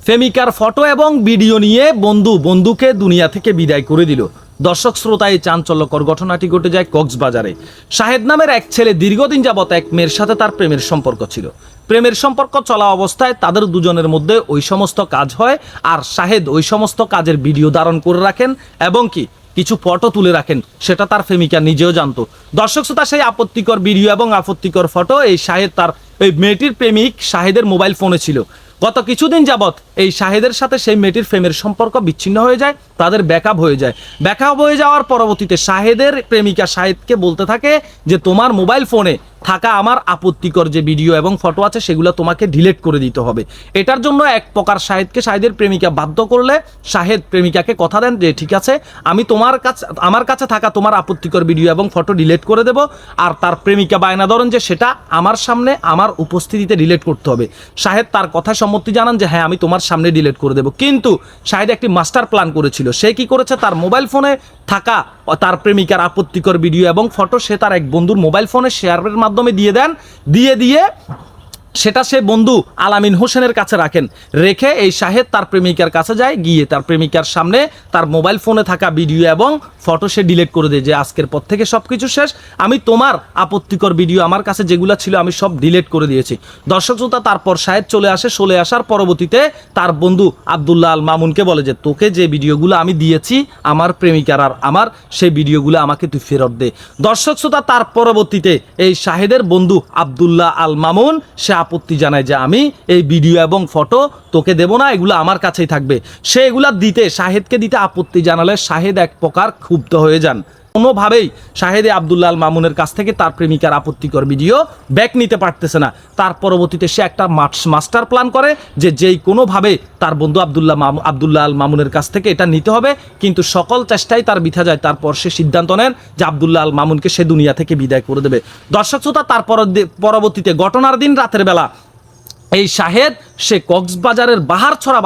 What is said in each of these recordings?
প্রেমিকার ফটো এবং ভিডিও নিয়ে বন্ধুকে দুনিয়া থেকে বিদায় করে দিল। দর্শক শ্রোতা, এই চাঞ্চল্যকর ঘটনাটি ঘটে যায় কক্সবাজারে। শাহেদ নামের এক ছেলে দীর্ঘদিন যাবত এক মেয়ের সাথে তার প্রেমের সম্পর্ক ছিল। প্রেমের সম্পর্ক চলা অবস্থায় তাদের দুজনের মধ্যে ওই সমস্ত কাজ হয়, আর শাহেদ ওই সমস্ত কাজের ভিডিও ধারণ করে রাখেন এবং কিছু ফটো তুলে রাখেন, সেটা তার প্রেমিকা নিজেও জানতো। দর্শক শ্রোতা, সেই আপত্তিকর ভিডিও এবং আপত্তিকর ফটো এই শাহেদ তার এই মেয়েটির প্রেমিক শাহেদের মোবাইল ফোনে ছিল। গত কিছুদিন যাবৎ এই শাহেদের সাথে সেই মেয়েটির প্রেমের সম্পর্ক বিচ্ছিন্ন হয়ে যায়, তাদের ব্যাকআপ হয়ে যায়। ব্যাকআপ হয়ে যাওয়ার পরবর্তীতে শাহেদের প্রেমিকা শাহেদকে বলতে থাকে যে তোমার মোবাইল ফোনে থাকা আমার আপত্তিকর যে ভিডিও এবং ফটো আছে সেগুলো তোমাকে ডিলিট করে দিতে হবে। এটার জন্য এক প্রকার শাহেদের প্রেমিকা বাধ্য করলে শাহেদ প্রেমিকাকে কথা দেন যে ঠিক আছে, আমি আমার কাছে থাকা তোমার আপত্তিকর ভিডিও এবং ফটো ডিলিট করে দেব। আর তার প্রেমিকা বায়না ধরেন যে সেটা আমার সামনে আমার উপস্থিতিতে ডিলিট করতে হবে। শাহেদ তার কথা সম্মতি জানান যে হ্যাঁ, আমি তোমার সামনে ডিলিট করে দেব। কিন্তু শাহেদ একটি মাস্টার প্ল্যান করেছিল। সে কি করেছে, তার মোবাইল ফোনে থাকা তার প্রেমিকার আপত্তিকর ভিডিও এবং ফটো সে তার এক বন্ধুর মোবাইল ফোনে শেয়ারের মাধ্যমে দিয়ে সেটা সে বন্ধু আলামিন হোসেনের কাছে রেখে এই শাহেদ তার প্রেমিকার কাছে যায়, গিয়ে তার প্রেমিকার সামনে তার মোবাইল ফোনে থাকা ভিডিও এবং ফটো সে ডিলিট করে দেয় যে আজকের পর থেকে সব কিছু শেষ, আমি তোমার আপত্তিকর ভিডিও আমার কাছে যেগুলো ছিল আমি সব ডিলিট করে দিয়েছি। দর্শক শ্রোতা, তারপর শাহেদ চলে আসার পরবর্তীতে তার বন্ধু আব্দুল্লাহ আল মামুনকে বলে যে তোকে যে ভিডিওগুলো আমি দিয়েছি আমার প্রেমিকার আর আমার, সেই ভিডিওগুলো আমাকে তুই ফেরত দে। দর্শক শ্রোতা, তার পরবর্তীতে এই শাহেদের বন্ধু আব্দুল্লাহ আল মামুন সে আপত্তি জানায় যে আমি এই ভিডিও এবং ফটো তোকে দেব না, এগুলো আমার কাছেই থাকবে। সে এগুলা শাহেদকে দিতে আপত্তি জানালে শাহেদ এক প্রকার ক্ষুব্ধ হয়ে যান। কোনোভাবেই শাহেদে আব্দুল্লাহ আল মামুনের কাছ থেকে তার প্রেমিকার আপত্তিকর ভিডিও ব্যাক নিতে পারতেছে না। তার সে একটা মাস্টার প্ল্যান করে যে যেই কোনোভাবে তার বন্ধু আব্দুল্লাহ আল মামুনের কাছ থেকে এটা নিতে হবে, কিন্তু সকল চেষ্টাই তার বৃথা যায়। তারপর সে সিদ্ধান্ত নেন যে আব্দুল্লাহ আল মামুনকে সে দুনিয়া থেকে বিদায় করে দেবে। দর্শক শ্রোতা, পরবর্তীতে ঘটনার দিন রাতের বেলা এই শাহেদ সে কক্সবাজারের বাহারছড়া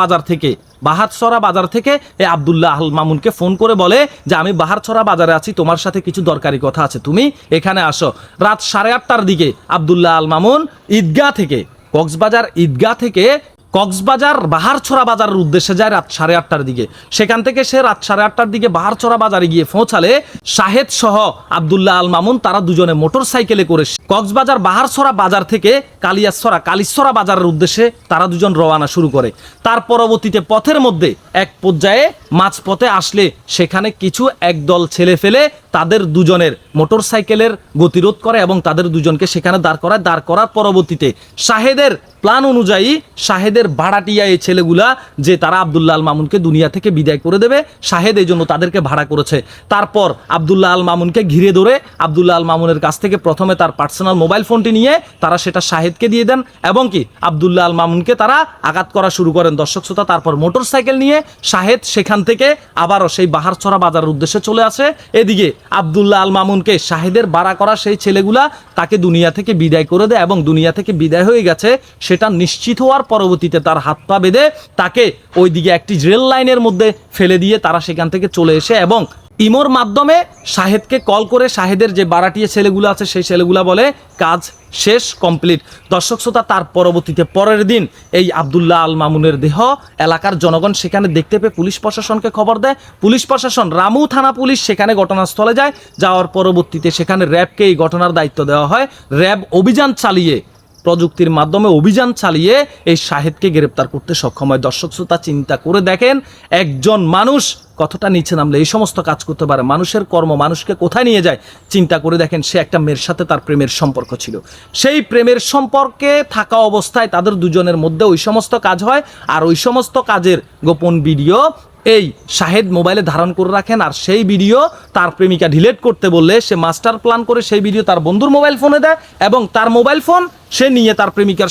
বাজার থেকে এই আব্দুল্লাহ আল মামুনকে ফোন করে বলে যে আমি বাহারছড়া বাজারে আছি, তোমার সাথে কিছু দরকারি কথা আছে, তুমি এখানে আসো। রাত 8:30টার দিকে আব্দুল্লাহ আল মামুন কক্সবাজার বাহারছড়া বাজারের উদ্দেশ্যে যায় রাত 8:30টার দিকে। সেখান থেকে সে রাত 8:30টার দিকে বাহারছড়া বাজারে গিয়ে পৌঁছালে শাহেদ সহ আব্দুল্লাহ আল মামুন তারা দুজনে মোটর সাইকেলে করে কক্সবাজার বাহারছড়া বাজার থেকে কালিশ্বরা বাজারের উদ্দেশ্যে তারা দুজন রওনা শুরু করে। তার পরবর্তীতে পথের মধ্যে এক পর্যায়ে মাঝপথে আসলে সেখানে কিছু একদল ছেলে ফেলে তাদের দুজনের মোটর সাইকেলের গতিরোধ করে এবং তাদের দুজনকে সেখানে দাঁড় করার পরবর্তীতে শাহেদের প্ল্যান অনুযায়ী শাহেদের ভাড়াটিয়া এই ছেলেগুলা যে তারা আব্দুল্লাহ আল মামুনকে দুনিয়া থেকে বিদায় করে দেবে, শাহেদ এই জন্য তাদেরকে ভাড়া করেছে। তারপর আব্দুল্লাহ আল মামুনকে ঘিরে ধরে আব্দুল্লাহ আল মামুনের কাছ থেকে প্রথমে তার পার্সোনাল মোবাইল ফোনটি নিয়ে তারা সেটা শাহেদকে দিয়ে দেন এবং আব্দুল্লাহ আল মামুনকে তারা আঘাত করা শুরু করেন। দর্শক শ্রোতা, তারপর মোটর সাইকেল নিয়ে শাহেদ সেখান থেকে আবারও সেই বাহারছড়া বাজারের উদ্দেশ্যে চলে আসে। এদিকে আব্দুল্লাহ আল মামুনকে শাহেদের ভাড়া করা সেই ছেলেগুলা তাকে দুনিয়া থেকে বিদায় করে দেয় এবং দুনিয়া থেকে বিদায় হয়ে গেছে সেটা নিশ্চিত হওয়ার পরবর্তীতে তার হাত পা বেঁধে তাকে ওইদিকে একটি রেল লাইনের মধ্যে ফেলে দিয়ে তারা সেখান থেকে চলে এসে এবং ইমোর মাধ্যমে শাহেদকে কল করে শাহেদের যে বাড়াটিয়ে ছেলেগুলো আছে সেই ছেলেগুলা বলে কাজ শেষ, কমপ্লিট। দর্শক শ্রোতা, তার পরবর্তীতে পরের দিন এই আব্দুল্লাহ আল মামুনের দেহ এলাকার জনগণ সেখানে দেখতে পেয়ে পুলিশ প্রশাসনকে খবর দেয়। পুলিশ প্রশাসন রামু থানা পুলিশ সেখানে ঘটনাস্থলে যাওয়ার পরবর্তীতে সেখানে র্যাবকে এই ঘটনার দায়িত্ব দেওয়া হয়। র্যাব প্রযুক্তির মাধ্যমে অভিযান চালিয়ে এই শাহেদকে গ্রেপ্তার করতে সক্ষম হয়। দর্শক শ্রোতা, চিন্তা করে দেখেন একজন মানুষ কতটা নিচে নামলে এই সমস্ত কাজ করতে পারে। মানুষের কর্ম মানুষকে কোথায় নিয়ে যায় চিন্তা করে দেখেন। সে একটা মেয়ের সাথে তার প্রেমের সম্পর্ক ছিল, সেই প্রেমের সম্পর্কে থাকা অবস্থায় তাদের দুজনের মধ্যে ওই সমস্ত কাজ হয়, আর ওই সমস্ত কাজের গোপন ভিডিও এই শাহেদ মোবাইলে ধারণ করে রাখেন। আর সেই ভিডিও তার প্রেমিকা ডিলিট করতে বললে সে মাস্টার প্ল্যান করে সেই ভিডিও তার বন্ধুর মোবাইল ফোনে দেয় এবং তার মোবাইল ফোন সে নিয়ে তার প্রেমিকার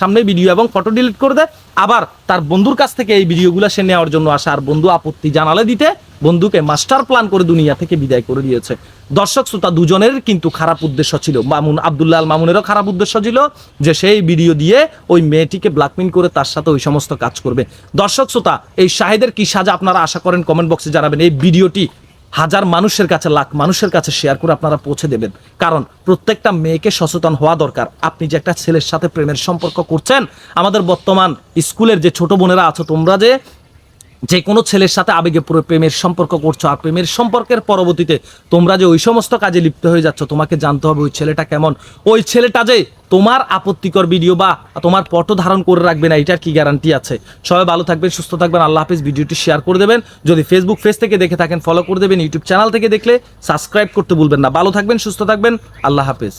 সামনে ভিডিও এবং ফটো ডিলিট করে দেয়। আবার তার বন্ধুর কাছ থেকে এই ভিডিওগুলো সে নেওয়ার জন্য আসে, আর বন্ধু আপত্তি জানালে দিতে বন্ধুকে মাস্টার প্ল্যান করে দুনিয়া থেকে বিদায় করে দিয়েছে। দর্শক শ্রোতা, দুজনের কিন্তু খারাপ উদ্দেশ্য ছিল। আব্দুল্লাহ আল মামুনেরও খারাপ উদ্দেশ্য ছিল যে সেই ভিডিও দিয়ে ওই মেয়েটিকে ব্ল্যাকমেইল করে তার সাথে ওই সমস্ত কাজ করবে। দর্শক শ্রোতা, এই শাহেদের কি সাজা আপনারা আশা করেন কমেন্ট বক্সে জানাবেন। এই ভিডিওটি হাজার মানুষের কাছে, লাখ মানুষের কাছে শেয়ার করে আপনারা পৌঁছে দেবেন। কারণ প্রত্যেকটা মেয়েকে সচেতন হওয়া দরকার। আপনি যে একটা ছেলের সাথে প্রেমের সম্পর্ক করছেন, আমাদের বর্তমান স্কুলের যে ছোট বোনেরা আছো, তোমরা যে কোনো ছেলের সাথে আবেগে পুরো প্রেমের সম্পর্ক করছো, আর প্রেমের সম্পর্কের পরবর্তীতে তোমরা যে ওই সমস্ত কাজে লিপ্ত হয়ে যাচ্ছ, তোমাকে জানতে হবে ওই ছেলেটা কেমন। ওই ছেলেটা যে তোমার আপত্তিকর ভিডিও বা তোমার ফটো ধারণ করে রাখবে না, এটার কি গ্যারান্টি আছে? সবাই ভালো থাকবেন, সুস্থ থাকবেন, আল্লাহ হাফিজ। ভিডিওটি শেয়ার করে দেবেন, যদি ফেসবুক পেজ থেকে দেখে থাকেন ফলো করে দেবেন, ইউটিউব চ্যানেল থেকে দেখলে সাবস্ক্রাইব করতে ভুলবেন না। ভালো থাকবেন, সুস্থ থাকবেন, আল্লাহ হাফিজ।